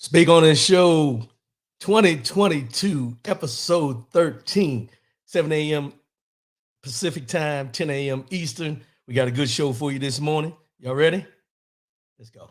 Speak on this show 2022, episode 13, 7 a.m. Pacific time, 10 a.m. Eastern. We got a good show for you this morning. Y'all ready? Let's go.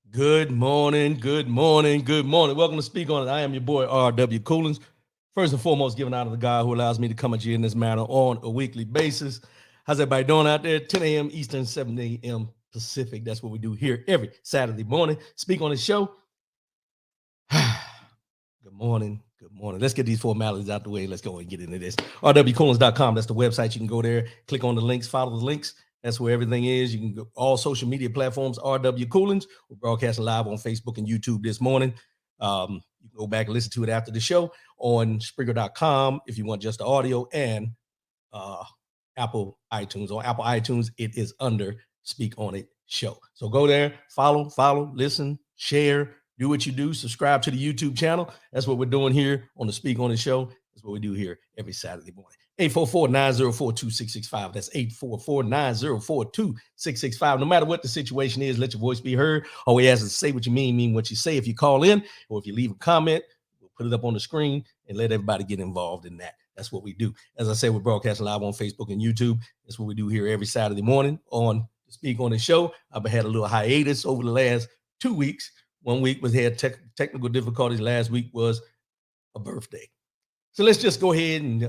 Good morning, good morning, good morning. Welcome to Speak On It. I am your boy, R.W. Coolins. First and foremost, giving honor to the God who allows me to come at you in this manner on a weekly basis. How's everybody doing out there? 10 a.m. Eastern, 7 a.m. Pacific. That's what we do here every Saturday morning. Speak On the show. Good morning. Good morning. Let's get these formalities out the way. Let's go and get into this. rwcoolins.com. That's the website. You can go there, click on the links, follow the links. That's where everything is. You can go all social media platforms, RW Coolins. We're broadcasting live on Facebook and YouTube this morning. You can go back and listen to it after the show on Springer.com if you want just the audio, and Apple iTunes. On Apple iTunes, it is under Speak On It Show. So go there, follow, listen, share, do what you do. Subscribe to the YouTube channel. That's what we're doing here on the Speak On It Show. That's what we do here every Saturday morning. 844-904-2665. That's 844-904-2665. No matter what the situation is, let your voice be heard. All we ask is say what you mean what you say. If you call in or if you leave a comment, we'll put it up on the screen and let everybody get involved in that. That's what we do. As I said, we're broadcasting live on Facebook and YouTube. That's what we do here every Saturday morning on the Speak On The Show. I've had a little hiatus over the last 2 weeks. 1 week was had technical difficulties. Last week was a birthday. So let's just go ahead and,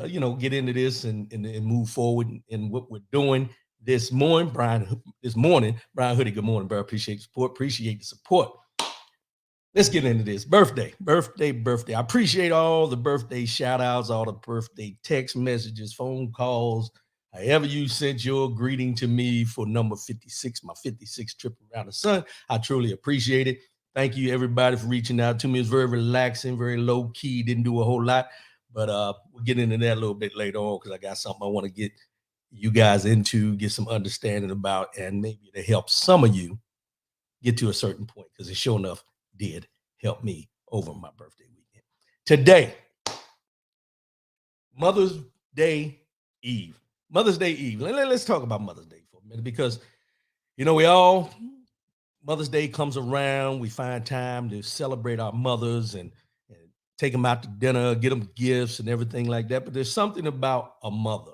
get into this and move forward in what we're doing this morning. Brian Hoodie, good morning, bro. Appreciate the support. Let's get into this. Birthday. I appreciate all the birthday shout outs, all the birthday text messages, phone calls, however you sent your greeting to me for number 56, my 56th trip around the sun. I truly appreciate it. Thank you, everybody, for reaching out to me. It's very relaxing, very low key, didn't do a whole lot. But we'll get into that a little bit later on because I got something I want to get you guys into, get some understanding about, and maybe to help some of you get to a certain point, because it sure enough did help me over my birthday weekend. Today, Mother's Day Eve. Let's talk about Mother's Day for a minute, because, Mother's Day comes around, we find time to celebrate our mothers and take them out to dinner, get them gifts and everything like that. But there's something about a mother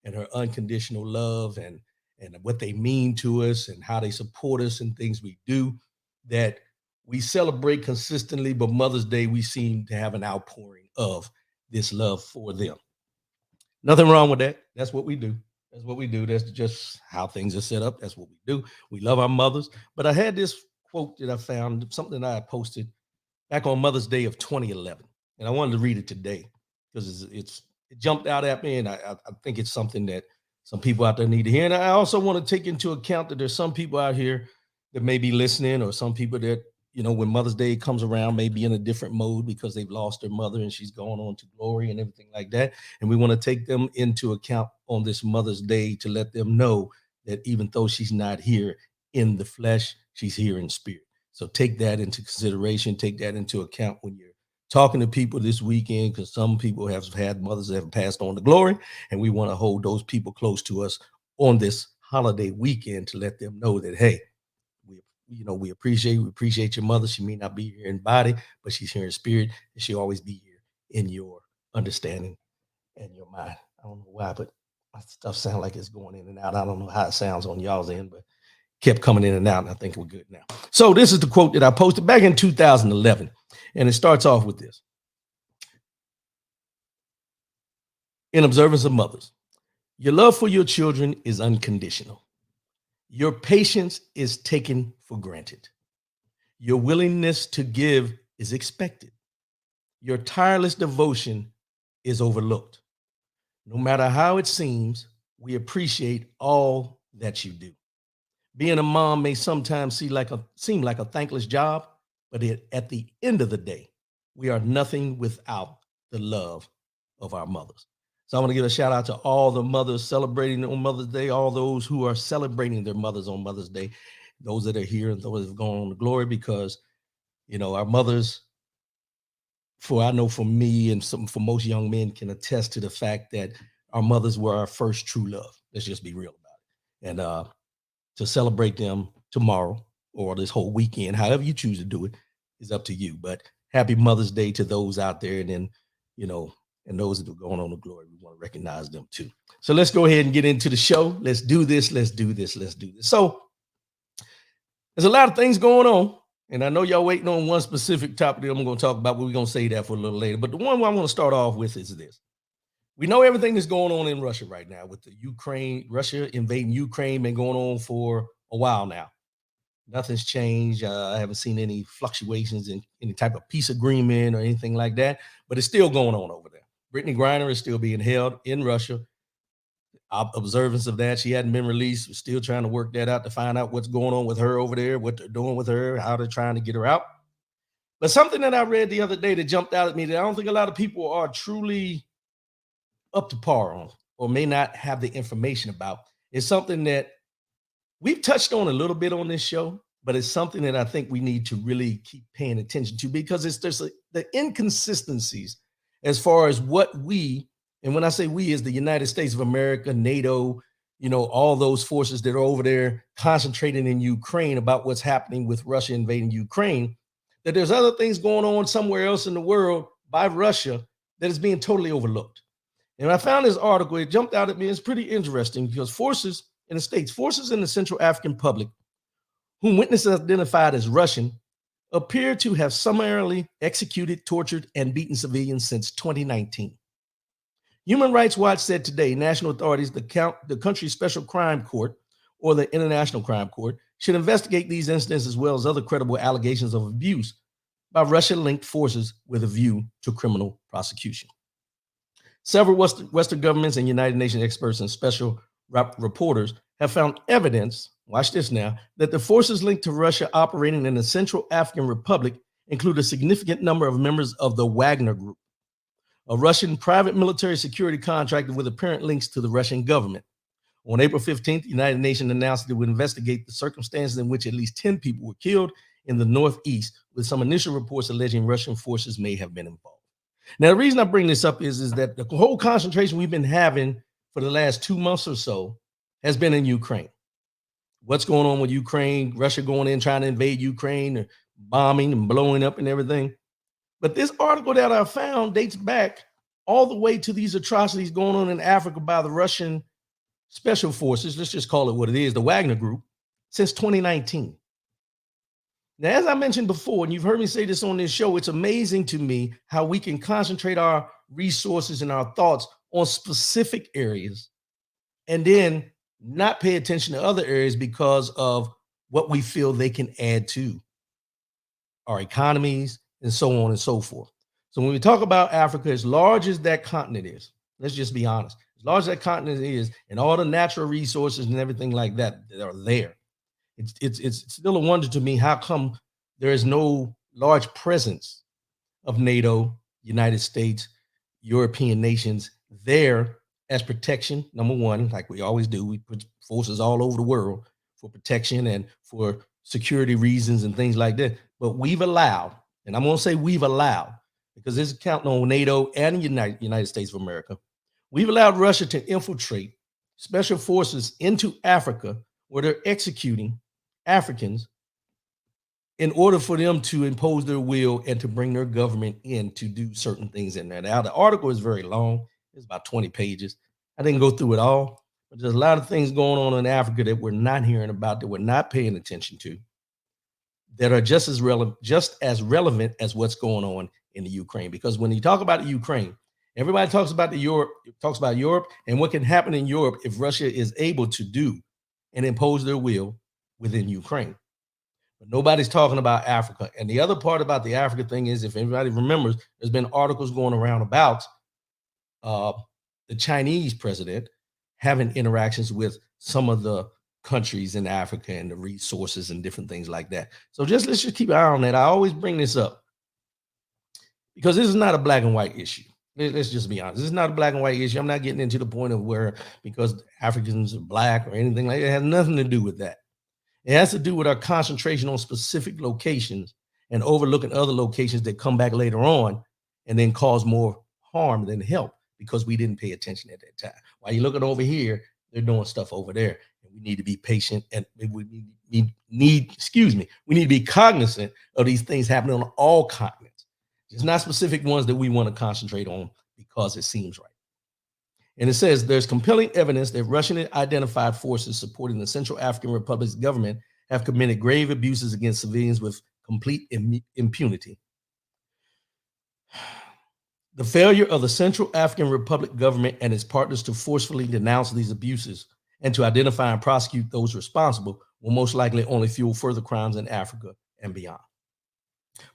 and her unconditional love and what they mean to us and how they support us in things we do that we celebrate consistently. But Mother's Day, we seem to have an outpouring of this love for them. Nothing wrong with that. That's what we do. That's just how things are set up. That's what we do. We love our mothers. But I had this quote that I found, something that I posted back on Mother's Day of 2011. And I wanted to read it today because it jumped out at me. And I think it's something that some people out there need to hear. And I also want to take into account that there's some people out here that may be listening, or some people that, when Mother's Day comes around, may be in a different mode because they've lost their mother and she's gone on to glory and everything like that. And we want to take them into account on this Mother's Day to let them know that even though she's not here in the flesh, she's here in spirit. So take that into consideration, take that into account when you're talking to people this weekend, because some people have had mothers that have passed on to glory, and we want to hold those people close to us on this holiday weekend to let them know that, hey, we appreciate your mother. She may not be here in body, but she's here in spirit, and she'll always be here in your understanding and your mind. I don't know why, but my stuff sounds like it's going in and out. I don't know how it sounds on y'all's end, but kept coming in and out, and I think we're good now. So this is the quote that I posted back in 2011, and it starts off with this. In observance of mothers, your love for your children is unconditional. Your patience is taken for granted. Your willingness to give is expected. Your tireless devotion is overlooked. No matter how it seems, we appreciate all that you do. Being a mom may sometimes seem like a thankless job, but at the end of the day, we are nothing without the love of our mothers. So I want to give a shout out to all the mothers celebrating on Mother's Day, all those who are celebrating their mothers on Mother's Day, those that are here and those that have gone on to glory, because our mothers, for I know for me and some for most young men can attest to the fact that our mothers were our first true love. Let's just be real about it. And to celebrate them tomorrow or this whole weekend, however you choose to do it, is up to you. But happy Mother's Day to those out there. And then, and those that are going on to glory, we want to recognize them too. So let's go ahead and get into the show. Let's do this. Let's do this. Let's do this. So there's a lot of things going on. And I know y'all waiting on one specific topic that I'm going to talk about, but we're going to say that for a little later. But the one I want to start off with is this. We know everything that's going on in Russia right now with Russia invading Ukraine, been going on for a while now. Nothing's changed. I haven't seen any fluctuations in any type of peace agreement or anything like that, but it's still going on over there. Brittany Griner is still being held in Russia. Observance of that, she hadn't been released. We're still trying to work that out to find out what's going on with her over there, what they're doing with her, how they're trying to get her out. But something that I read the other day that jumped out at me that I don't think a lot of people are truly up to par on or may not have the information about is something that we've touched on a little bit on this show, but it's something that I think we need to really keep paying attention to because there's the inconsistencies as far as what we, and when I say we, is the United States of America, NATO, all those forces that are over there concentrating in Ukraine about what's happening with Russia invading Ukraine, that there's other things going on somewhere else in the world by Russia that is being totally overlooked. And I found this article, it jumped out at me. It's pretty interesting because forces in the Central African Republic, whom witnesses identified as Russian, appear to have summarily executed, tortured, and beaten civilians since 2019. Human Rights Watch said today national authorities, the country's special crime court, or the International Crime Court, should investigate these incidents as well as other credible allegations of abuse by Russia-linked forces with a view to criminal prosecution. Several Western governments and United Nations experts and special reporters have found evidence, watch this now, that the forces linked to Russia operating in the Central African Republic include a significant number of members of the Wagner Group, a Russian private military security contractor with apparent links to the Russian government. On April 15th, the United Nations announced that it would investigate the circumstances in which at least 10 people were killed in the Northeast, with some initial reports alleging Russian forces may have been involved. Now, the reason I bring this up is that the whole concentration we've been having for the last 2 months or so has been in Ukraine. What's going on with Ukraine, Russia going in, trying to invade Ukraine, or bombing and blowing up and everything. But this article that I found dates back all the way to these atrocities going on in Africa by the Russian special forces, let's just call it what it is, the Wagner Group, since 2019. Now, as I mentioned before, and you've heard me say this on this show, it's amazing to me how we can concentrate our resources and our thoughts on specific areas and then not pay attention to other areas because of what we feel they can add to our economies and so on and so forth. So when we talk about Africa, as large as that continent is, let's just be honest, as large as that continent is and all the natural resources and everything like that that are there, it's still a wonder to me how come there is no large presence of NATO, United States, European nations there as protection. Number one, like we always do, we put forces all over the world for protection and for security reasons and things like that. But we've allowed, and I'm going to say we've allowed, because this is counting on NATO and the United States of America, we've allowed Russia to infiltrate special forces into Africa where they're executing Africans in order for them to impose their will and to bring their government in to do certain things in there. Now, the article is very long. It's about 20 pages. I didn't go through it all, but there's a lot of things going on in Africa that we're not hearing about, that we're not paying attention to, that are just as relevant as what's going on in the Ukraine. Because when you talk about the Ukraine, Everybody talks about Europe and what can happen in Europe if Russia is able to do and impose their will within Ukraine. But nobody's talking about Africa. And the other part about the Africa thing is, if anybody remembers, there's been articles going around about uh, the Chinese president having interactions with some of the countries in Africa and the resources and different things like that. So let's just keep an eye on that. I always bring this up because this is not a black and white issue. Let's just be honest. This is not a black and white issue. I'm not getting into the point of where because Africans are black or anything like that. It has nothing to do with that. It has to do with our concentration on specific locations and overlooking other locations that come back later on and then cause more harm than help because we didn't pay attention at that time. While you're looking over here, they're doing stuff over there. And we need to be patient and we need to be cognizant of these things happening on all continents. It's not specific ones that we want to concentrate on because it seems right. And it says there's compelling evidence that Russian identified forces supporting the Central African Republic's government have committed grave abuses against civilians with complete impunity. The failure of the Central African Republic government and its partners to forcefully denounce these abuses and to identify and prosecute those responsible will most likely only fuel further crimes in Africa and beyond.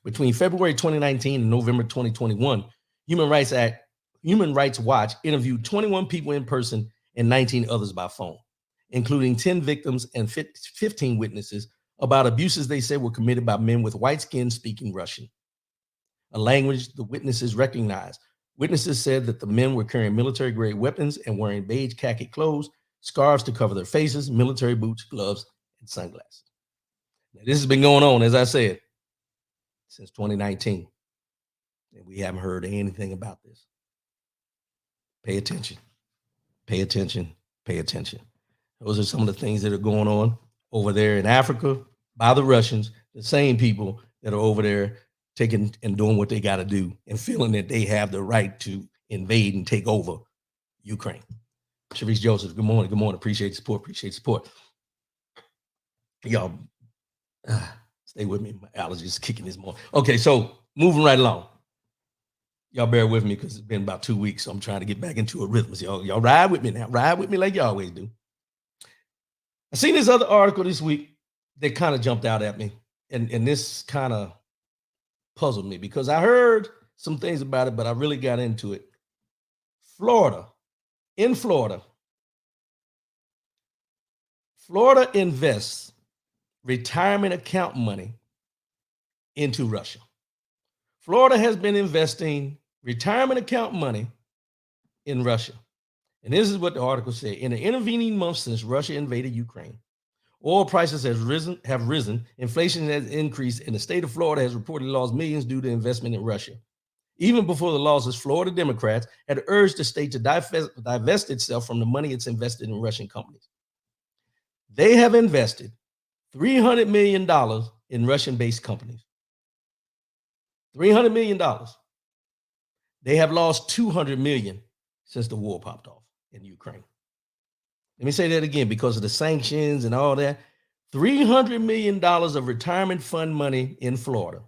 Between February 2019 and November 2021, Human Rights Watch interviewed 21 people in person and 19 others by phone, including 10 victims and 15 witnesses about abuses they said were committed by men with white skin speaking Russian, a language the witnesses recognized. Witnesses said that the men were carrying military-grade weapons and wearing beige khaki clothes, scarves to cover their faces, military boots, gloves, and sunglasses. Now, this has been going on, as I said, since 2019, and we haven't heard anything about this. Pay attention, pay attention, pay attention. Those are some of the things that are going on over there in Africa by the Russians, the same people that are over there taking and doing what they got to do and feeling that they have the right to invade and take over Ukraine. Sharice Joseph, good morning. Good morning. Appreciate the support. Appreciate the support. Y'all, stay with me. My allergies kicking this morning. Okay, so moving right along. Y'all bear with me because it's been about 2 weeks, so I'm trying to get back into a rhythm. So y'all ride with me now. Ride with me like you always do. I seen this other article this week that kind of jumped out at me, and this kind of puzzled me because I heard some things about it, but I really got into it. In Florida invests retirement account money into Russia. Florida has been investing retirement account money in Russia. And this is what the article said. In the intervening months since Russia invaded Ukraine, oil prices have risen, inflation has increased, and the state of Florida has reportedly lost millions due to investment in Russia. Even before the losses, Florida Democrats had urged the state to divest itself from the money it's invested in Russian companies. They have invested $300 million in Russian-based companies. $300 million. They have lost $200 million since the war popped off in Ukraine. Let me say that again because of the sanctions and all that. $300 million of retirement fund money in Florida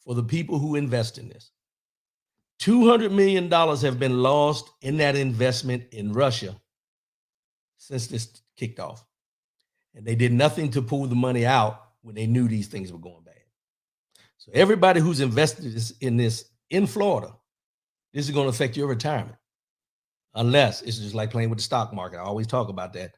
for the people who invest in this. $200 million have been lost in that investment in Russia since this kicked off. And they did nothing to pull the money out when they knew these things were going bad. So everybody who's invested in this in Florida, this is going to affect your retirement. Unless it's just like playing with the stock market. I always talk about that.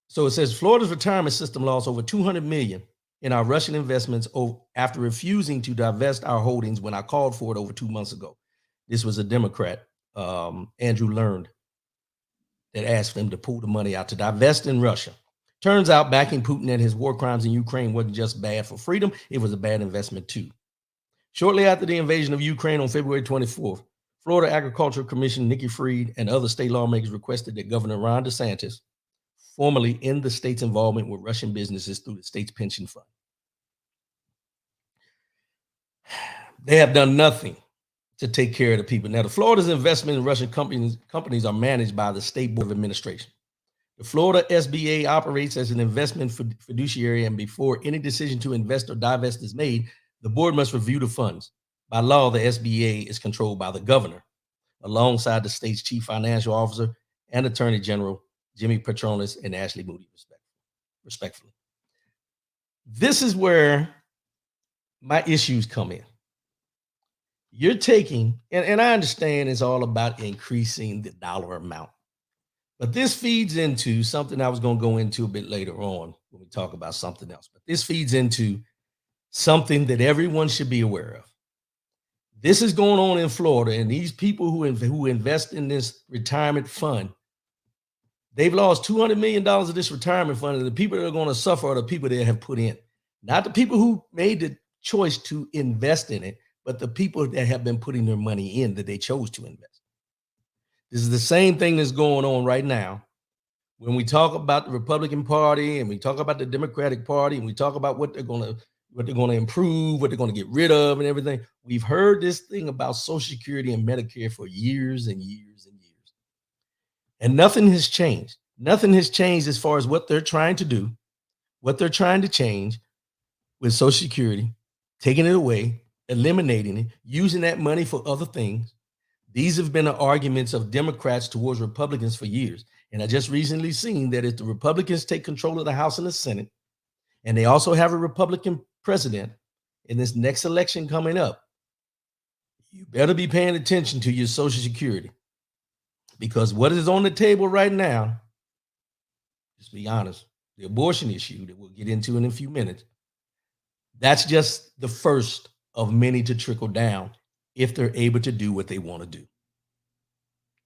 So it says Florida's retirement system lost over $200 million in our Russian investments after refusing to divest our holdings when I called for it over 2 months ago. This was a Democrat, Andrew Learned, that asked them to pull the money out to divest in Russia. Turns out backing Putin and his war crimes in Ukraine wasn't just bad for freedom, it was a bad investment too. Shortly after the invasion of Ukraine on February 24th, Florida Agricultural Commissioner Nikki Fried and other state lawmakers requested that Governor Ron DeSantis formally end the state's involvement with Russian businesses through the state's pension fund. They have done nothing to take care of the people. Now, the Florida's investment in Russian companies are managed by the State Board of Administration. The Florida SBA operates as an investment fiduciary, and before any decision to invest or divest is made, the board must review the funds. By law, the SBA is controlled by the governor, alongside the state's chief financial officer and attorney general, Jimmy Patronis and Ashley Moody, respectfully. This is where my issues come in. You're taking, and I understand it's all about increasing the dollar amount, but this feeds into something I was going to go into a bit later on when we talk about something else. But this feeds into something that everyone should be aware of. This is going on in Florida, and these people who invest in this retirement fund, they've lost $200 million of this retirement fund, and the people that are going to suffer are the people that have put in, not the people who made the choice to invest in it, but the people that have been putting their money in that they chose to invest. This is the same thing that's going on right now when we talk about the Republican Party and we talk about the Democratic Party and we talk about what they're going to improve, what they're going to get rid of and everything. We've heard this thing about Social Security and Medicare for years and years and years. And nothing has changed. Nothing has changed as far as what they're trying to do, what they're trying to change with Social Security, taking it away, eliminating it, using that money for other things. These have been the arguments of Democrats towards Republicans for years. And I just recently seen that if the Republicans take control of the House and the Senate, and they also have a Republican president in this next election coming up, you better be paying attention to your Social Security. Because what is on the table right now, just be honest, the abortion issue that we'll get into in a few minutes, that's just the first of many to trickle down if they're able to do what they want to do.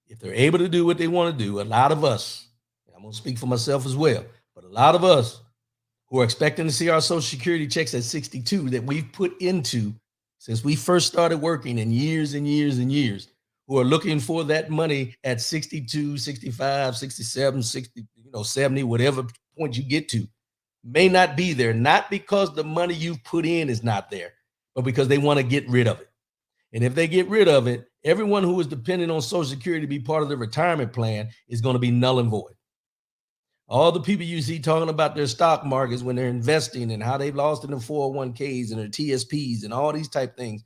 If they're able to do what they want to do, a lot of us, I'm going to speak for myself as well, but a lot of us who are expecting to see our Social Security checks at 62 that we've put into since we first started working in years and years and years, who are looking for that money at 62, 65, 67, 60, 70, whatever point you get to, may not be there, not because the money you've put in is not there, but because they want to get rid of it. And if they get rid of it, everyone who is dependent on Social Security to be part of the retirement plan is going to be null and void. All the people you see talking about their stock markets when they're investing and how they've lost in their 401ks and their TSPs and all these type things,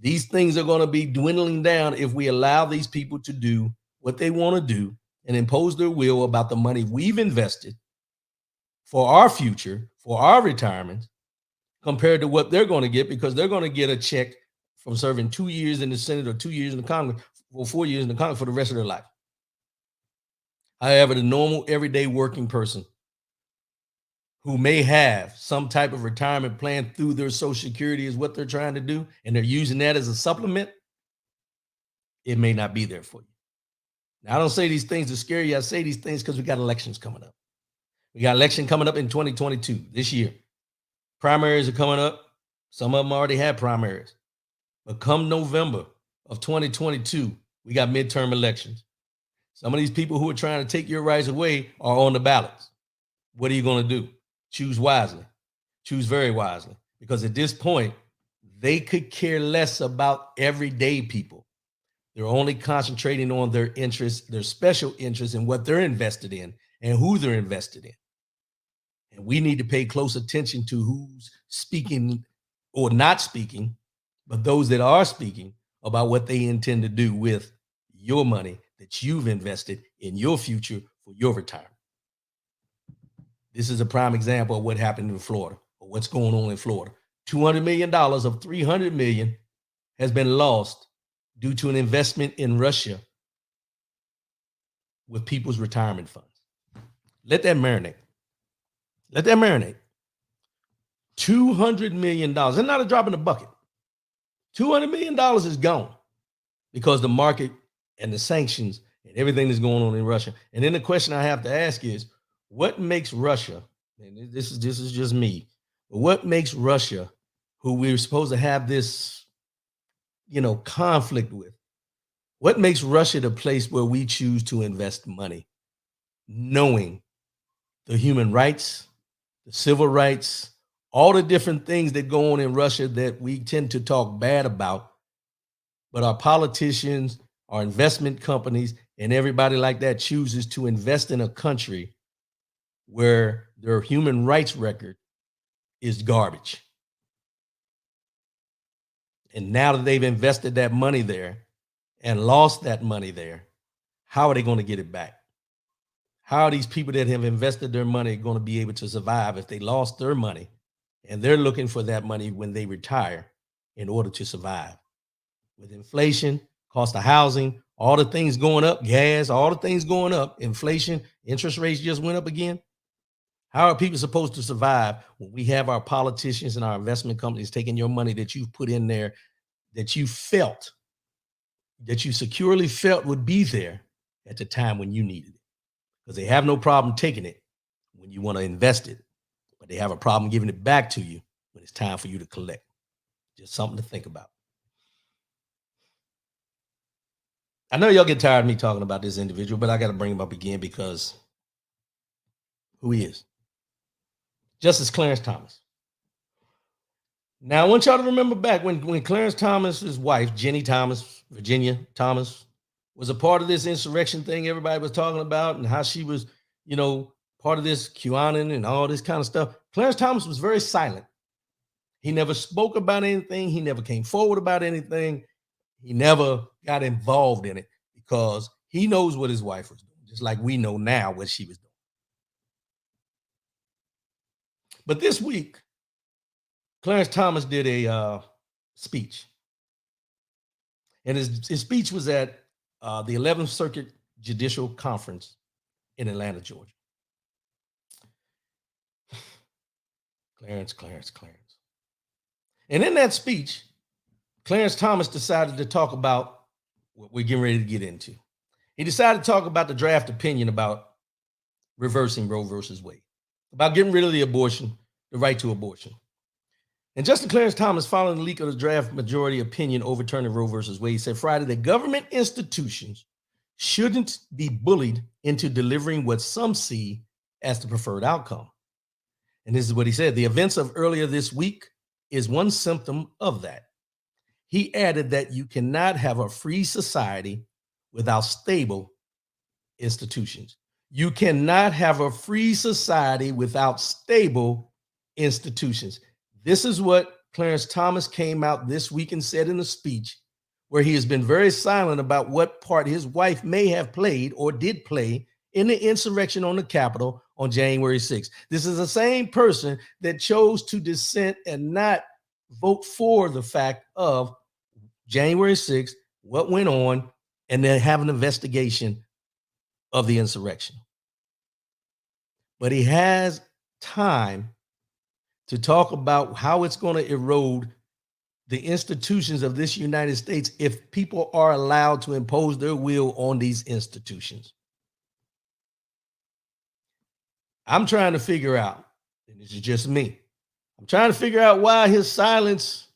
these things are going to be dwindling down if we allow these people to do what they want to do and impose their will about the money we've invested for our future, for our retirement, compared to what they're going to get, because they're going to get a check from serving 2 years in the Senate or 2 years in the Congress or 4 years in the Congress for the rest of their life. However, the normal everyday working person who may have some type of retirement plan through their Social Security is what they're trying to do, and they're using that as a supplement, it may not be there for you. Now, I don't say these things to scare you. I say these things because we got elections coming up. We got election coming up in 2022, this year. Primaries are coming up. Some of them already had primaries. But come November of 2022, we got midterm elections. Some of these people who are trying to take your rights away are on the ballots. What are you going to do? Choose wisely. Choose very wisely. Because at this point, they could care less about everyday people. They're only concentrating on their interests, their special interests, and what they're invested in and who they're invested in. And we need to pay close attention to who's speaking or not speaking, but those that are speaking about what they intend to do with your money that you've invested in your future for your retirement. This is a prime example of what happened in Florida, or what's going on in Florida. $200 million of $300 million has been lost due to an investment in Russia with people's retirement funds. Let that marinate. Let that marinate. $200 million, and not a drop in the bucket. $200 million is gone because the market and the sanctions and everything that's going on in Russia. And then the question I have to ask is, what makes Russia, and this is just me, but what makes Russia, who we're supposed to have this, conflict with, what makes Russia the place where we choose to invest money, knowing the human rights, the civil rights, all the different things that go on in Russia that we tend to talk bad about, but our politicians, our investment companies, and everybody like that chooses to invest in a country where their human rights record is garbage. And now that they've invested that money there, and lost that money there, how are they going to get it back? How are these people that have invested their money going to be able to survive if they lost their money and they're looking for that money when they retire in order to survive? With inflation, cost of housing, all the things going up, gas, all the things going up, inflation, interest rates just went up again. How are people supposed to survive when we have our politicians and our investment companies taking your money that you've put in there, that you felt, that you securely felt would be there at the time when you needed it? Because they have no problem taking it when you want to invest it, but they have a problem giving it back to you when it's time for you to collect. Just something to think about. I know y'all get tired of me talking about this individual, but I got to bring him up again because who he is. Justice Clarence Thomas. Now, I want y'all to remember back when Clarence Thomas's wife, Jenny Thomas, Virginia Thomas, was a part of this insurrection thing everybody was talking about and how she was, part of this QAnon and all this kind of stuff. Clarence Thomas was very silent. He never spoke about anything. He never came forward about anything. He never got involved in it because he knows what his wife was doing, just like we know now what she was doing. But this week, Clarence Thomas did a speech. And his speech was at the 11th Circuit Judicial Conference in Atlanta, Georgia. Clarence. And in that speech, Clarence Thomas decided to talk about what we're getting ready to get into. He decided to talk about the draft opinion about reversing Roe versus Wade, about getting rid of the right to abortion. And Justice Clarence Thomas, following the leak of the draft majority opinion overturning Roe versus Wade, said Friday that government institutions shouldn't be bullied into delivering what some see as the preferred outcome. And this is what he said: the events of earlier this week is one symptom of that. He added that you cannot have a free society without stable institutions. You cannot have a free society without stable institutions. This is what Clarence Thomas came out this week and said in a speech where he has been very silent about what part his wife may have played or did play in the insurrection on the Capitol on January 6th. This is the same person that chose to dissent and not vote for the fact of January 6th, what went on, and then have an investigation of the insurrection. But he has time to talk about how it's going to erode the institutions of this United States if people are allowed to impose their will on these institutions. I'm trying to figure out, and this is just me, I'm trying to figure out why his silence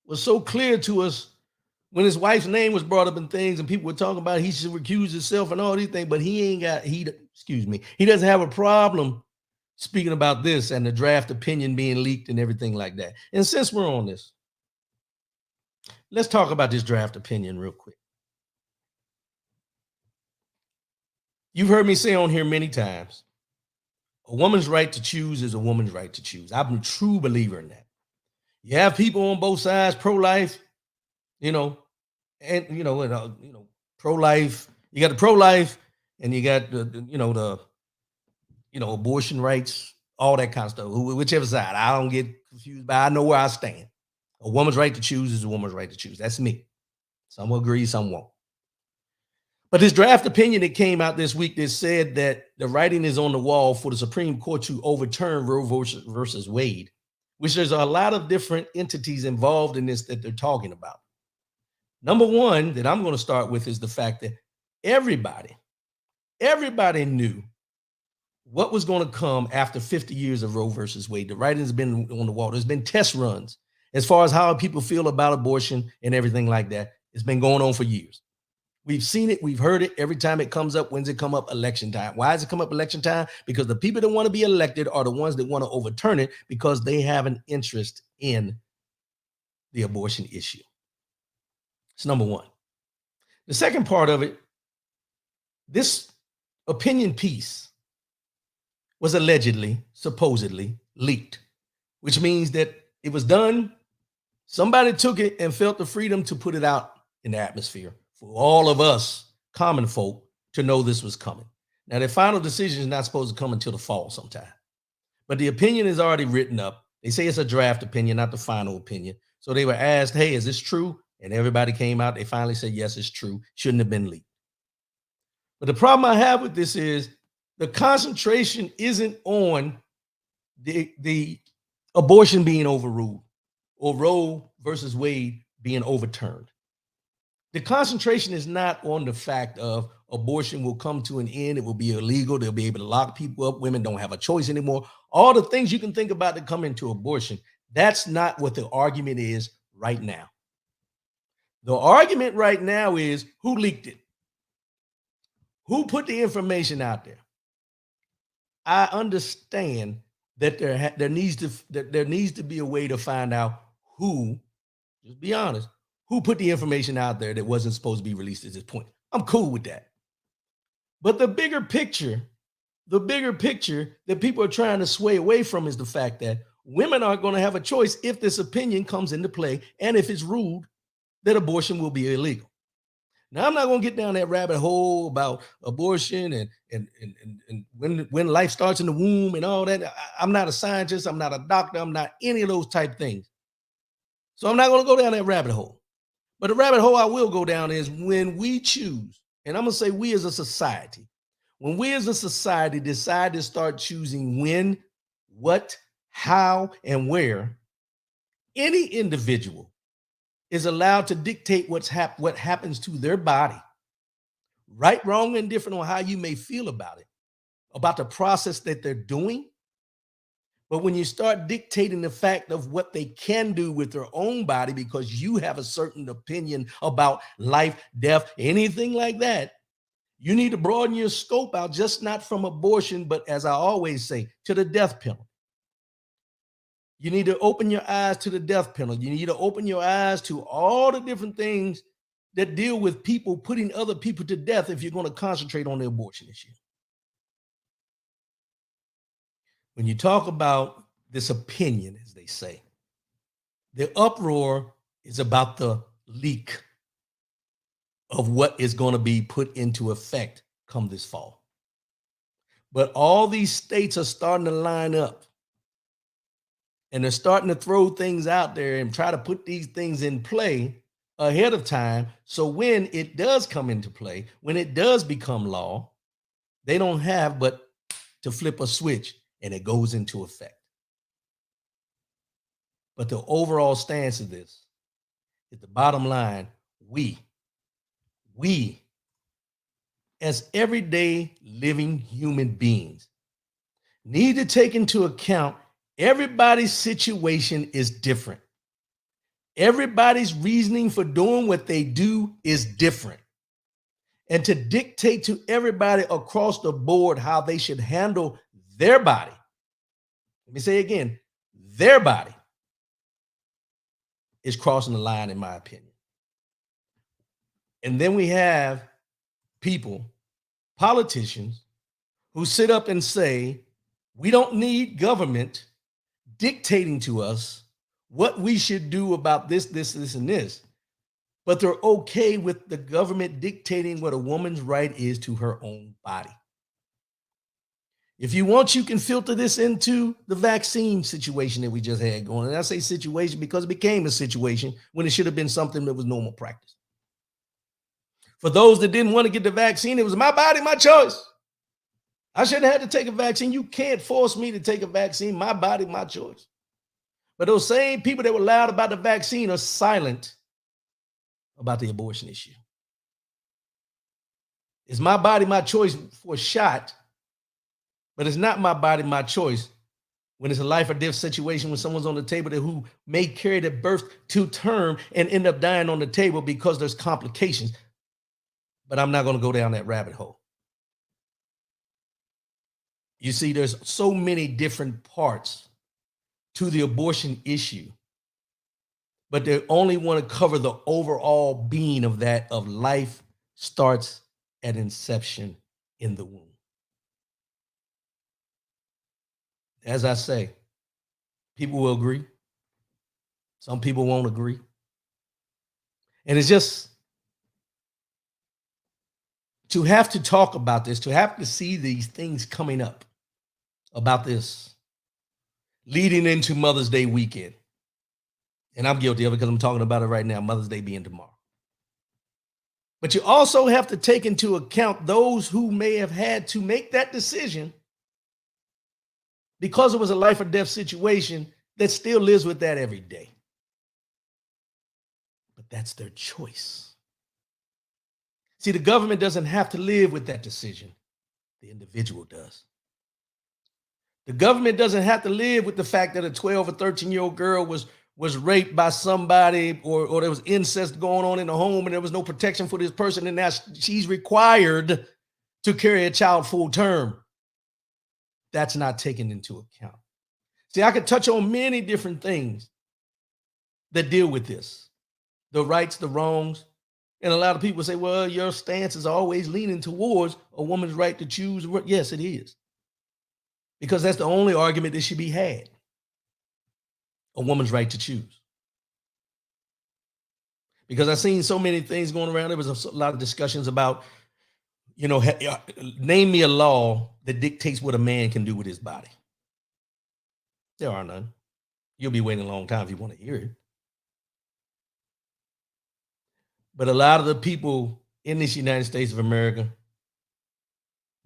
was so clear to us when his wife's name was brought up in things and people were talking about he should recuse himself and all these things, but he doesn't have a problem speaking about this and the draft opinion being leaked and everything like that. And since we're on this, let's talk about this draft opinion real quick. You've heard me say on here many times, a woman's right to choose is a woman's right to choose. I'm a true believer in that. You have people on both sides, pro-life, pro-life. You got the pro-life, and you got the abortion rights, all that kind of stuff. Whichever side, I don't get confused by. I know where I stand. A woman's right to choose is a woman's right to choose. That's me. Some will agree, some won't. But this draft opinion that came out this week that said that the writing is on the wall for the Supreme Court to overturn Roe versus Wade, which there's a lot of different entities involved in this that they're talking about. Number one that I'm going to start with is the fact that everybody knew what was going to come after 50 years of Roe versus Wade. The writing's been on the wall. There's been test runs as far as how people feel about abortion and everything like that. It's been going on for years. We've seen it. We've heard it. Every time it comes up, when's it come up? Election time. Why does it come up election time? Because the people that want to be elected are the ones that want to overturn it because they have an interest in the abortion issue. It's number one. The second part of it, this opinion piece was allegedly, supposedly leaked, which means that it was done. Somebody took it and felt the freedom to put it out in the atmosphere for all of us common folk to know this was coming. Now, the final decision is not supposed to come until the fall sometime, but the opinion is already written up. They say it's a draft opinion, not the final opinion. So they were asked, hey, is this true? And everybody came out. They finally said, yes, it's true. Shouldn't have been leaked. But the problem I have with this is the concentration isn't on the abortion being overruled or Roe versus Wade being overturned. The concentration is not on the fact of abortion will come to an end. It will be illegal. They'll be able to lock people up. Women don't have a choice anymore. All the things you can think about that come into abortion. That's not what the argument is right now. The argument right now is who leaked it? Who put the information out there? I understand that there needs to be a way to find out who, just be honest, who put the information out there that wasn't supposed to be released at this point. I'm cool with that. But the bigger picture that people are trying to sway away from is the fact that women aren't going to have a choice if this opinion comes into play and if it's ruled that abortion will be illegal. Now, I'm not going to get down that rabbit hole about abortion and when life starts in the womb and all that. I'm not a scientist. I'm not a doctor. I'm not any of those type things. So I'm not going to go down that rabbit hole. But the rabbit hole I will go down is when we choose, and I'm going to say we as a society, when we as a society decide to start choosing when, what, how, and where, any individual is allowed to dictate what happens to their body, right, wrong, and different on how you may feel about it, about the process that they're doing. But when you start dictating the fact of what they can do with their own body because you have a certain opinion about life, death, anything like that, you need to broaden your scope out, just not from abortion, but as I always say, to the death penalty. You need to open your eyes to the death penalty. You need to open your eyes to all the different things that deal with people putting other people to death if you're going to concentrate on the abortion issue. When you talk about this opinion, as they say, the uproar is about the leak of what is going to be put into effect come this fall. But all these states are starting to line up and they're starting to throw things out there and try to put these things in play ahead of time. So when it does come into play, when it does become law, they don't have but to flip a switch and it goes into effect. But the overall stance of this is the bottom line. We as everyday living human beings need to take into account everybody's situation is different. Everybody's reasoning for doing what they do is different. And to dictate to everybody across the board how they should handle their body, let me say again, their body is crossing the line, in my opinion. And then we have people, politicians, who sit up and say, we don't need government dictating to us what we should do about this, and this. But they're okay with the government dictating what a woman's right is to her own body. If you want, you can filter this into the vaccine situation that we just had going. And I say situation because it became a situation when it should have been something that was normal practice. For those that didn't want to get the vaccine, it was my body, my choice. I shouldn't have had to take a vaccine. You can't force me to take a vaccine. My body, my choice. But those same people that were loud about the vaccine are silent about the abortion issue. It's my body, my choice for a shot, but it's not my body, my choice when it's a life or death situation when someone's on the table who may carry the birth to term and end up dying on the table because there's complications. But I'm not going to go down that rabbit hole. You see, there's so many different parts to the abortion issue, but they only want to cover the overall being of that of life starts at inception in the womb. As I say, people will agree. Some people won't agree. And it's just to have to talk about this, to have to see these things coming up about this leading into Mother's Day weekend. And I'm guilty of it because I'm talking about it right now, Mother's Day being tomorrow. But you also have to take into account those who may have had to make that decision because it was a life or death situation that still lives with that every day. But that's their choice. See, the government doesn't have to live with that decision. The individual does. The government doesn't have to live with the fact that a 12 or 13-year-old girl was raped by somebody, or there was incest going on in the home and there was no protection for this person, and now she's required to carry a child full term. That's not taken into account. See, I could touch on many different things that deal with this, the rights, the wrongs. And a lot of people say, well, your stance is always leaning towards a woman's right to choose. Yes, it is. Because that's the only argument that should be had. A woman's right to choose. Because I've seen so many things going around. There was a lot of discussions about, name me a law that dictates what a man can do with his body. There are none. You'll be waiting a long time if you want to hear it. But a lot of the people in this United States of America,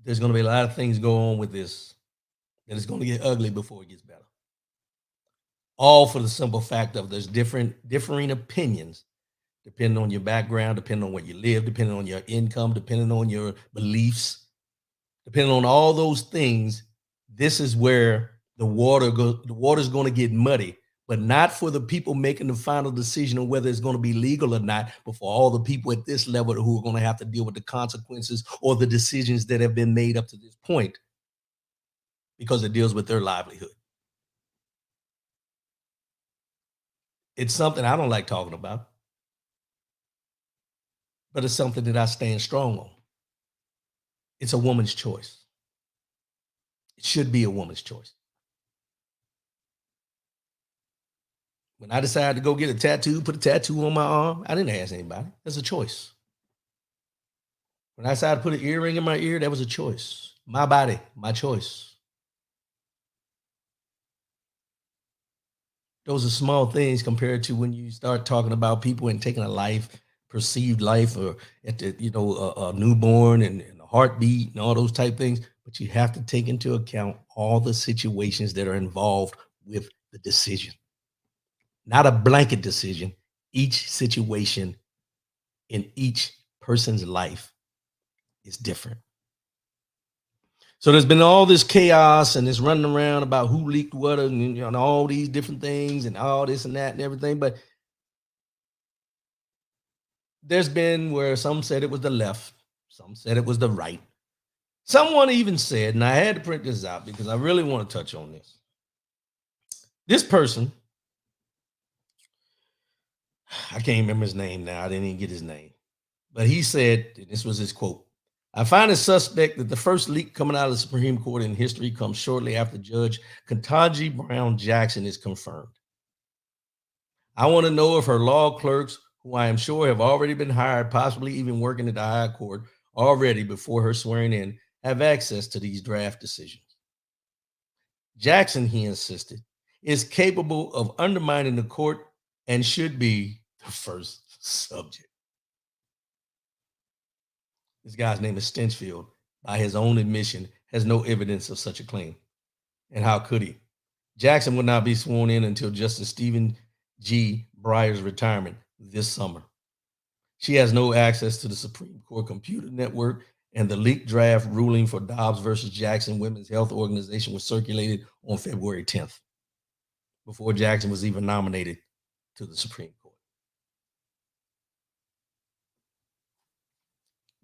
there's going to be a lot of things go on with this that it's going to get ugly before it gets better. All for the simple fact of there's differing opinions depending on your background, depending on where you live, depending on your income, depending on your beliefs, depending on all those things. This is where the water's going to get muddy, but not for the people making the final decision on whether it's going to be legal or not, but for all the people at this level who are going to have to deal with the consequences or the decisions that have been made up to this point, because it deals with their livelihood. It's something I don't like talking about, but it's something that I stand strong on. It's a woman's choice. It should be a woman's choice. When I decided to go get a tattoo, put a tattoo on my arm, I didn't ask anybody. That's a choice. When I decided to put an earring in my ear, that was a choice. My body, my choice. Those are small things compared to when you start talking about people and taking a life, perceived life, or at the, a newborn and a heartbeat and all those type things. But you have to take into account all the situations that are involved with the decision. Not a blanket decision. Each situation in each person's life is different. So there's been all this chaos and this running around about who leaked what and all these different things and all this and that and everything. But there's been where some said it was the left, some said it was the right. Someone even said, and I had to print this out because I really want to touch on this. This person, I can't remember his name now. I didn't even get his name. But he said, and this was his quote, "I find it suspect that the first leak coming out of the Supreme Court in history comes shortly after Judge Ketanji Brown Jackson is confirmed. I want to know if her law clerks, who I am sure have already been hired, possibly even working at the high court already before her swearing in, have access to these draft decisions. Jackson," he insisted, "is capable of undermining the court and should be the first subject." This guy's name is Stinchfield, by his own admission, has no evidence of such a claim. And how could he? Jackson would not be sworn in until Justice Stephen G. Breyer's retirement this summer. She has no access to the Supreme Court computer network, and the leaked draft ruling for Dobbs versus Jackson Women's Health Organization was circulated on February 10th, before Jackson was even nominated to the Supreme Court.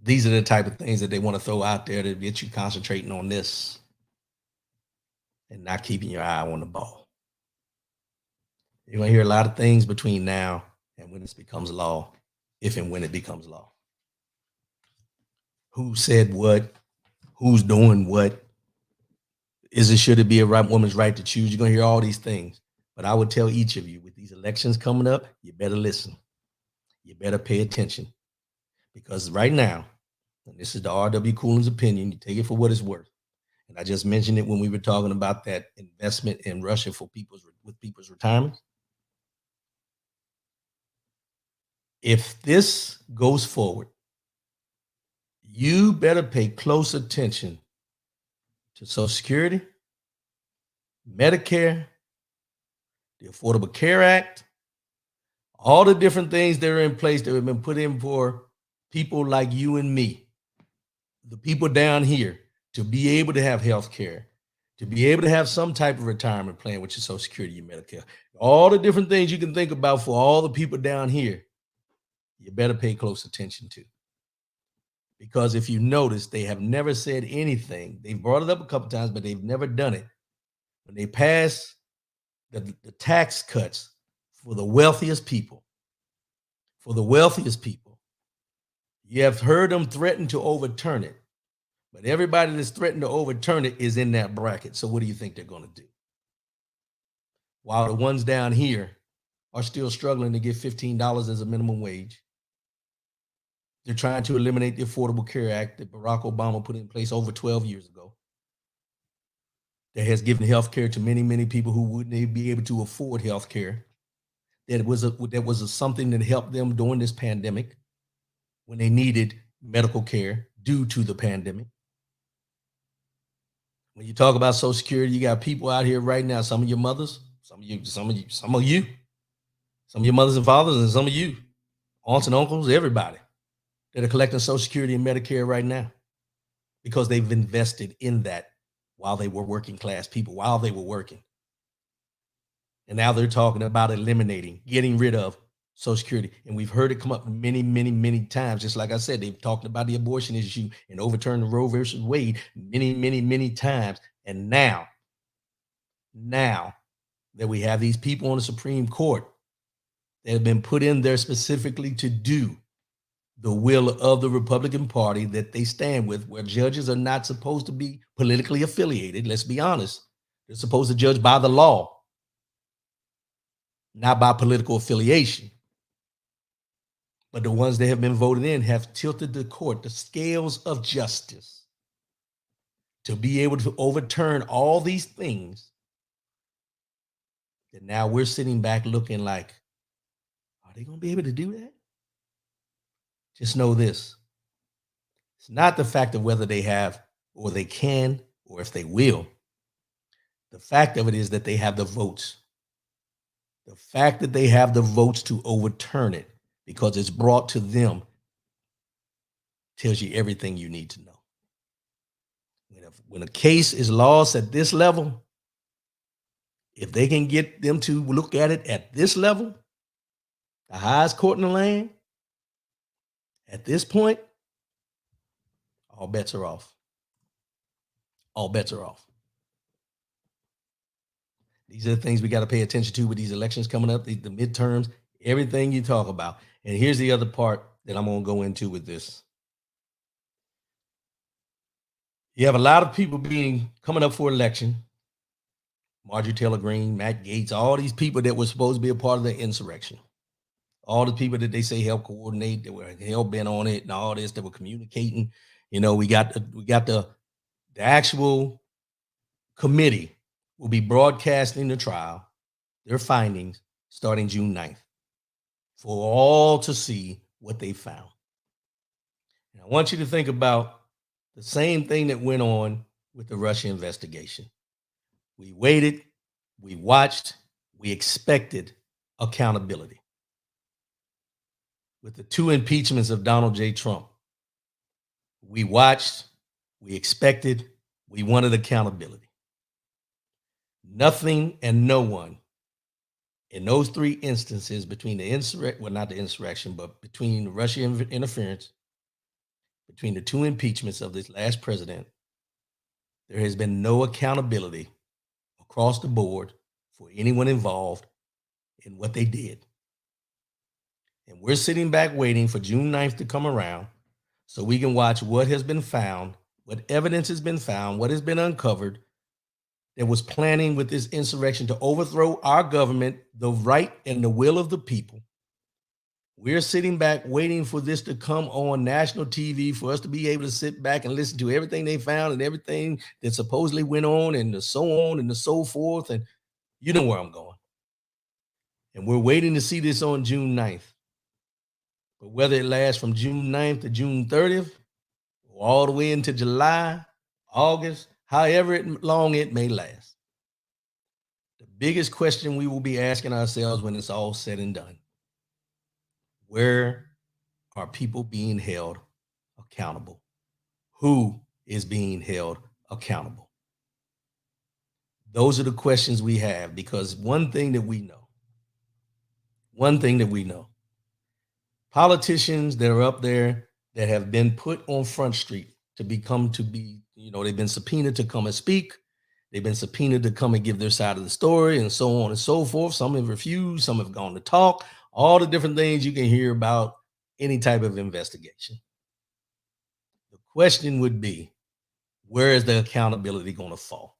These are the type of things that they want to throw out there to get you concentrating on this and not keeping your eye on the ball. You're going to hear a lot of things between now and when this becomes law, if and when it becomes law. Who said what? Who's doing what? Should it be a woman's right to choose? You're going to hear all these things. But I would tell each of you, with these elections coming up, you better listen. You better pay attention. Because right now, And this is the R.W. Cooling's opinion. You take it for what it's worth. And I just mentioned it when we were talking about that investment in Russia for people's retirement. If this goes forward, you better pay close attention to Social Security, Medicare, the Affordable Care Act, all the different things that are in place that have been put in for people like you and me, the people down here, to be able to have health care, to be able to have some type of retirement plan, which is Social Security and Medicare, all the different things you can think about for all the people down here, you better pay close attention to. Because if you notice, they have never said anything. They've brought it up a couple times, but they've never done it. When they pass the tax cuts for the wealthiest people, you have heard them threaten to overturn it. But everybody that's threatened to overturn it is in that bracket. So what do you think they're going to do? While the ones down here are still struggling to get $15 as a minimum wage. They're trying to eliminate the Affordable Care Act that Barack Obama put in place over 12 years ago. That has given health care to many, many people who wouldn't be able to afford health care. That was something that helped them during this pandemic when they needed medical care due to the pandemic. When you talk about Social Security, you got people out here right now, some of your mothers, some of your mothers and fathers, and some of you, aunts and uncles, everybody that are collecting Social Security and Medicare right now because they've invested in that while they were working class people, while they were working. And now they're talking about eliminating, getting rid of Social Security. And we've heard it come up many, many, many times. Just like I said, they've talked about the abortion issue and overturned the Roe versus Wade many, many, many times. And now that we have these people on the Supreme Court that have been put in there specifically to do the will of the Republican Party that they stand with, where judges are not supposed to be politically affiliated. Let's be honest. They're supposed to judge by the law, not by political affiliation. But the ones that have been voted in have tilted the court, the scales of justice, to be able to overturn all these things that now we're sitting back looking like, are they going to be able to do that? Just know this. It's not the fact of whether they have or they can or if they will. The fact of it is that they have the votes. The fact that they have the votes to overturn it because it's brought to them tells you everything you need to know. When a case is lost at this level, if they can get them to look at it at this level, the highest court in the land, at this point, all bets are off. All bets are off. These are the things we got to pay attention to with these elections coming up, the midterms, everything you talk about. And here's the other part that I'm going to go into with this. You have a lot of people coming up for election. Marjorie Taylor Greene, Matt Gaetz, all these people that were supposed to be a part of the insurrection. All the people that they say helped coordinate, that were hell bent on it and all this, that were communicating. You know, we got the actual committee will be broadcasting the trial, their findings, starting June 9th, for all to see what they found. And I want you to think about the same thing that went on with the Russia investigation. We waited, we watched, we expected accountability. With the two impeachments of Donald J. Trump, we watched, we expected, we wanted accountability. Nothing and no one in those three instances between the between the Russian interference, between the two impeachments of this last president, there has been no accountability across the board for anyone involved in what they did. And we're sitting back waiting for June 9th to come around so we can watch what has been found, what evidence has been found, what has been uncovered that was planning with this insurrection to overthrow our government, the right and the will of the people. We're sitting back waiting for this to come on national TV for us to be able to sit back and listen to everything they found and everything that supposedly went on and so on and so forth. And you know where I'm going. And we're waiting to see this on June 9th. But whether it lasts from June 9th to June 30th, or all the way into July, August, however long it may last, the biggest question we will be asking ourselves when it's all said and done: where are people being held accountable? Who is being held accountable? Those are the questions we have, because one thing that we know, politicians that are up there that have been put on Front Street they've been subpoenaed to come and speak. They've been subpoenaed to come and give their side of the story and so on and so forth. Some have refused, some have gone to talk, all the different things you can hear about any type of investigation. The question would be, where is the accountability going to fall?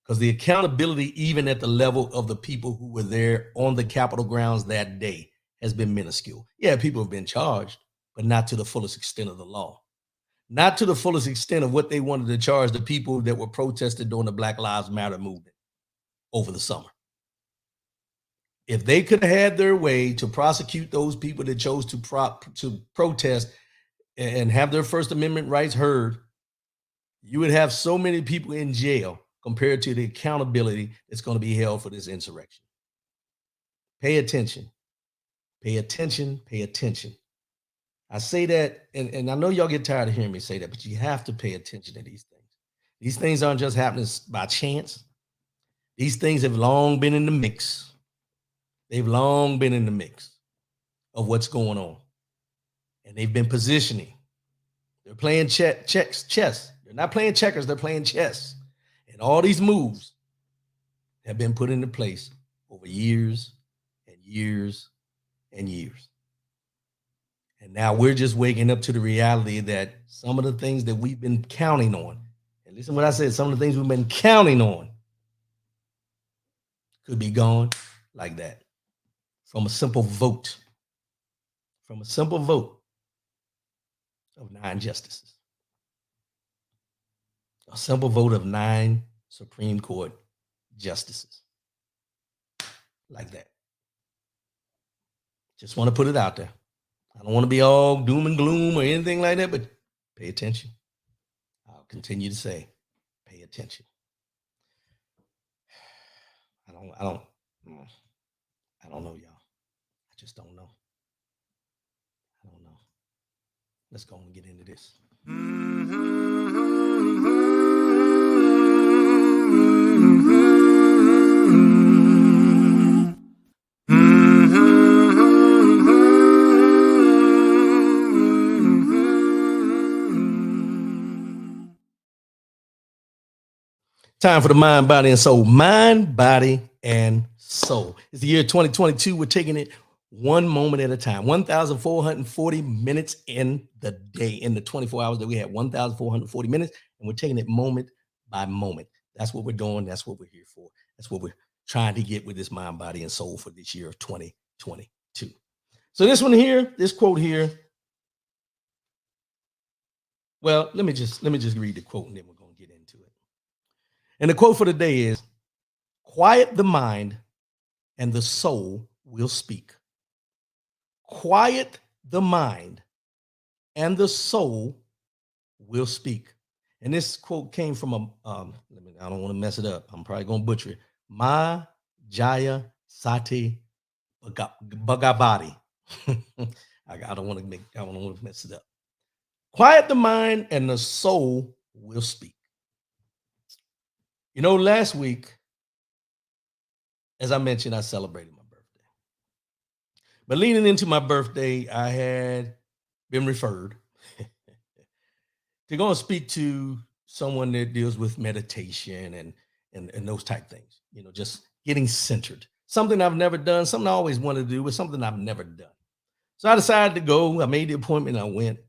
Because the accountability, even at the level of the people who were there on the Capitol grounds that day, has been minuscule. Yeah, people have been charged, but not to the fullest extent of the law. Not to the fullest extent of what they wanted to charge the people that were protested during the Black Lives Matter movement over the summer. If they could have had their way to prosecute those people that chose to protest and have their First Amendment rights heard, you would have so many people in jail compared to the accountability that's going to be held for this insurrection. Pay attention. Pay attention. Pay attention. I say that, and I know y'all get tired of hearing me say that, but you have to pay attention to these things. These things aren't just happening by chance. These things have long been in the mix. They've long been in the mix of what's going on. And they've been positioning. They're playing chess. They're not playing checkers, they're playing chess. And all these moves have been put into place over years and years and years. And now we're just waking up to the reality that some of the things that we've been counting on, and listen to what I said, some of the things we've been counting on could be gone like that from a simple vote. From a simple vote of 9 justices. A simple vote of 9 Supreme Court justices. Like that. Just want to put it out there. I don't want to be all doom and gloom or anything like that, but pay attention. I'll continue to say, pay attention. I don't know, y'all. I just don't know. I don't know. Let's go and get into this. Time for the mind, body, and soul. Mind, body, and soul. It's the year 2022. We're taking it one moment at a time. 1,440 minutes in the day. In the 24 hours that we had, 1,440 minutes, and we're taking it moment by moment. That's what we're doing. That's what we're here for. That's what we're trying to get with this mind, body, and soul for this year of 2022. So this one here, this quote here. Well, let me just read the quote and then we're going to get into it. And the quote for the day is, quiet the mind and the soul will speak. Quiet the mind and the soul will speak. And this quote came from I don't want to mess it up. I'm probably going to butcher it. Ma Jaya Sati Bhagavati. I don't want to mess it up. Quiet the mind and the soul will speak. You know, last week, as I mentioned, I celebrated my birthday. But leading into my birthday, I had been referred to go and speak to someone that deals with meditation and those type things. You know, just getting centered. Something I've never done, something I always wanted to do, but something I've never done. So I decided to go. I made the appointment. I went.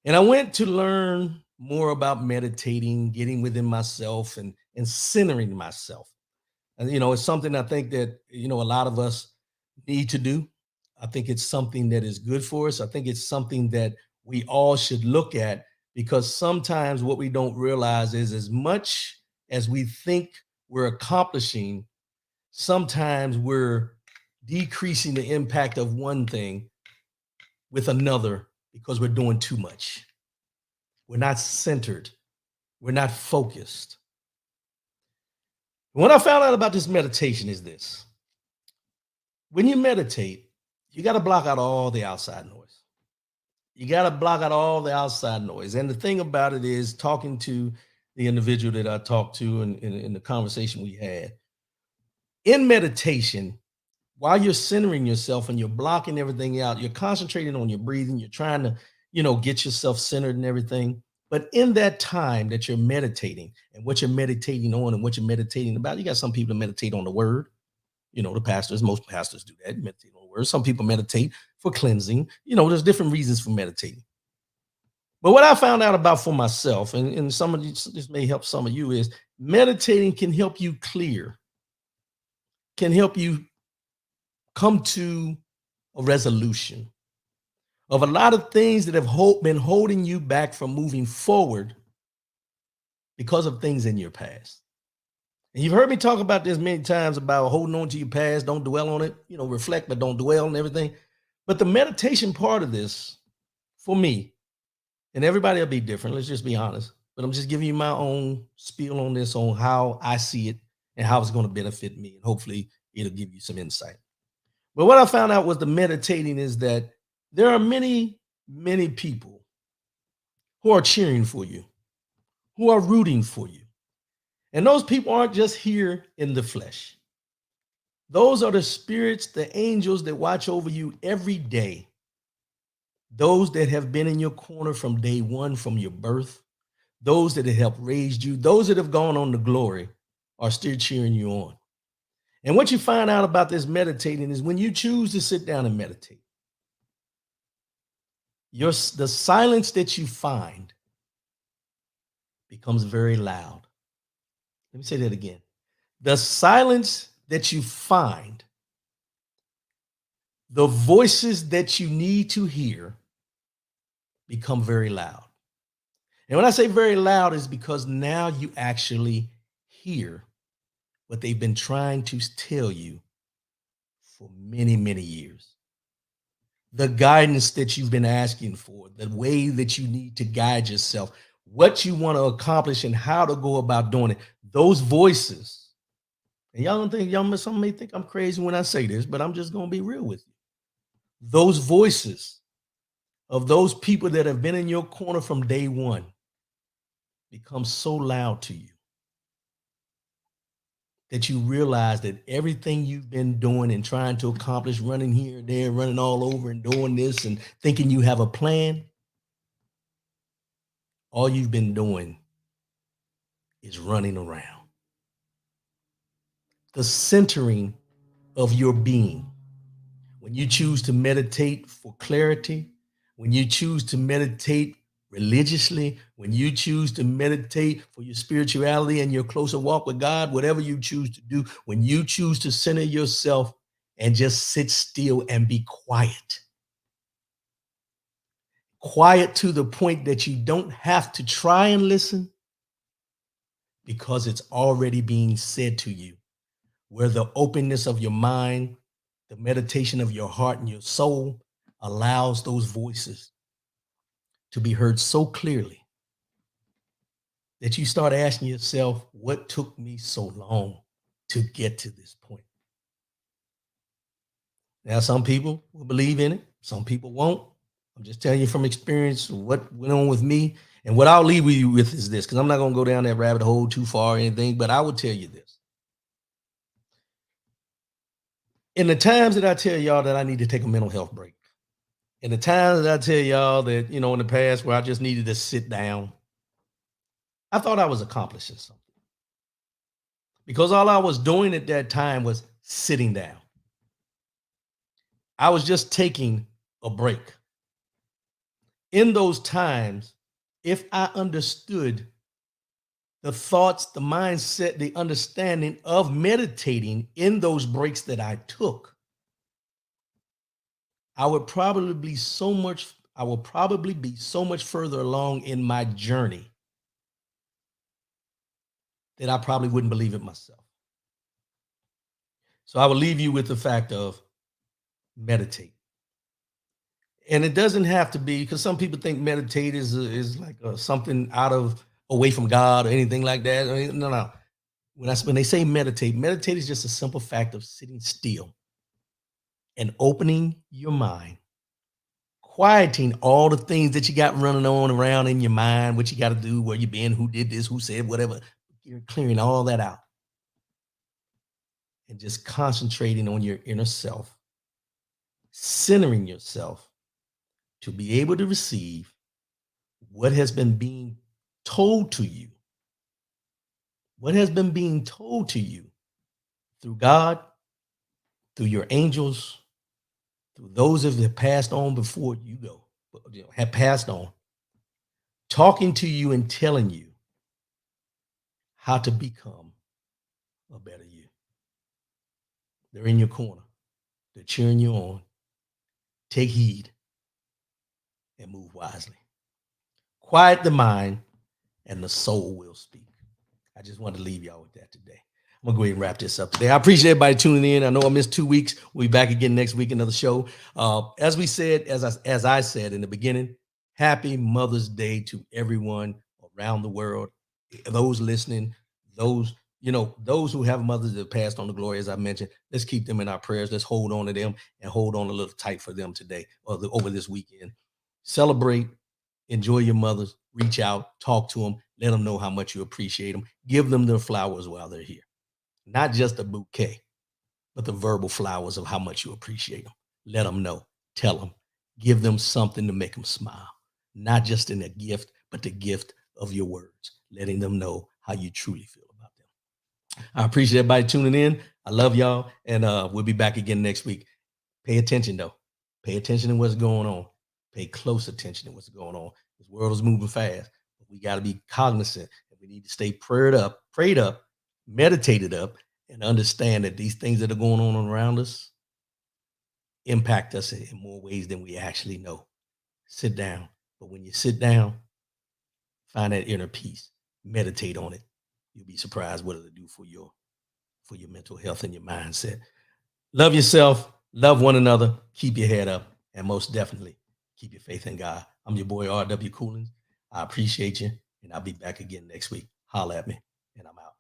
And I went to learn more about meditating, getting within myself and centering myself. And, you know, it's something I think that, you know, a lot of us need to do. I think it's something that is good for us. I think it's something that we all should look at, because sometimes what we don't realize is, as much as we think we're accomplishing, sometimes we're decreasing the impact of one thing with another because we're doing too much. We're not centered. We're not focused. What I found out about this meditation is this: when you meditate, you got to block out all the outside noise. You got to block out all the outside noise. And the thing about it is, talking to the individual that I talked to in the conversation we had, in meditation, while you're centering yourself and you're blocking everything out, you're concentrating on your breathing, you're trying to, get yourself centered and everything. But in that time that you're meditating, and what you're meditating on and what you're meditating about, you got some people that meditate on the word. The pastors, most pastors do that, meditate on the word. Some people meditate for cleansing. There's different reasons for meditating. But what I found out about for myself, and some of this may help some of you, is meditating can help you clear, can help you come to a resolution of a lot of things that have been holding you back from moving forward because of things in your past. And you've heard me talk about this many times about holding on to your past. Don't dwell on it, reflect, but don't dwell on everything. But the meditation part of this, for me, and everybody will be different, let's just be honest, but I'm just giving you my own spiel on this, on how I see it and how it's going to benefit me. And hopefully it'll give you some insight. But what I found out was the meditating is that there are many, many people who are cheering for you, who are rooting for you. And those people aren't just here in the flesh. Those are the spirits, the angels that watch over you every day. Those that have been in your corner from day one, from your birth, those that have helped raise you, those that have gone on to glory are still cheering you on. And what you find out about this meditating is, when you choose to sit down and meditate, the silence that you find becomes very loud. Let me say that again. The silence that you find, the voices that you need to hear, become very loud. And when I say very loud, is because now you actually hear what they've been trying to tell you for many, many years. The guidance that you've been asking for, the way that you need to guide yourself, what you want to accomplish, and how to go about doing it. Those voices, and some may think I'm crazy when I say this, but I'm just going to be real with you. Those voices of those people that have been in your corner from day one become so loud to you that you realize that everything you've been doing and trying to accomplish, running here and there, running all over and doing this and thinking you have a plan, all you've been doing is running around. The centering of your being, when you choose to meditate for clarity, when you choose to meditate religiously, when you choose to meditate for your spirituality and your closer walk with God, whatever you choose to do, when you choose to center yourself and just sit still and be quiet, quiet to the point that you don't have to try and listen, because it's already being said to you, where the openness of your mind, the meditation of your heart and your soul allows those voices to be heard so clearly that you start asking yourself, what took me so long to get to this point? Now, some people will believe in it, some people won't. I'm just telling you from experience what went on with me. And what I'll leave you with is this, because I'm not going to go down that rabbit hole too far or anything, but I will tell you this. In the times that I tell y'all that I need to take a mental health break, in the times that I tell y'all that, in the past where I just needed to sit down, I thought I was accomplishing something, because all I was doing at that time was sitting down. I was just taking a break. In those times, if I understood the thoughts, the mindset, the understanding of meditating in those breaks that I took, I would probably be so much, I will probably be so much further along in my journey that I probably wouldn't believe it myself. So I will leave you with the fact of meditate. And it doesn't have to be, because some people think meditate is like something out of away from God or anything like that. No, no. When they say meditate, meditate is just a simple fact of sitting still and opening your mind, quieting all the things that you got running on around in your mind, what you got to do, where you been, who did this, who said whatever. You're clearing all that out and just concentrating on your inner self, centering yourself to be able to receive what has been being told to you, what has been being told to you through God, through your angels, through those that have passed on before you go, have passed on, talking to you and telling you how to become a better you. They're in your corner. They're cheering you on. Take heed and move wisely. Quiet the mind and the soul will speak. I just wanted to leave y'all with that today. I'm gonna go ahead and wrap this up today. I appreciate everybody tuning in. I know I missed 2 weeks. We'll be back again next week, another show. As we said, as I said in the beginning, happy Mother's Day to everyone around the world. Those listening, those those who have mothers that passed on the glory, as I mentioned. Let's keep them in our prayers. Let's hold on to them and hold on a little tight for them today or over this weekend. Celebrate. Enjoy your mothers. Reach out, talk to them, let them know how much you appreciate them. Give them their flowers while they're here. Not just a bouquet, but the verbal flowers of how much you appreciate them. Let them know. Tell them. Give them something to make them smile. Not just in a gift, but the gift of your words, letting them know how you truly feel about them. I appreciate everybody tuning in. I love y'all, and we'll be back again next week. Pay attention, though. Pay attention to what's going on. Pay close attention to what's going on. This world is moving fast. But we got to be cognizant, and we need to stay prayed up, meditated up, and understand that these things that are going on around us impact us in more ways than we actually know. Sit down. But when you sit down, find that inner peace. Meditate on it. You'll be surprised what it'll do for your mental health and your mindset. Love yourself, love one another, keep your head up, and most definitely keep your faith in God. I'm your boy, R.W. Coolins. I appreciate you, and I'll be back again next week. Holla at me, and I'm out.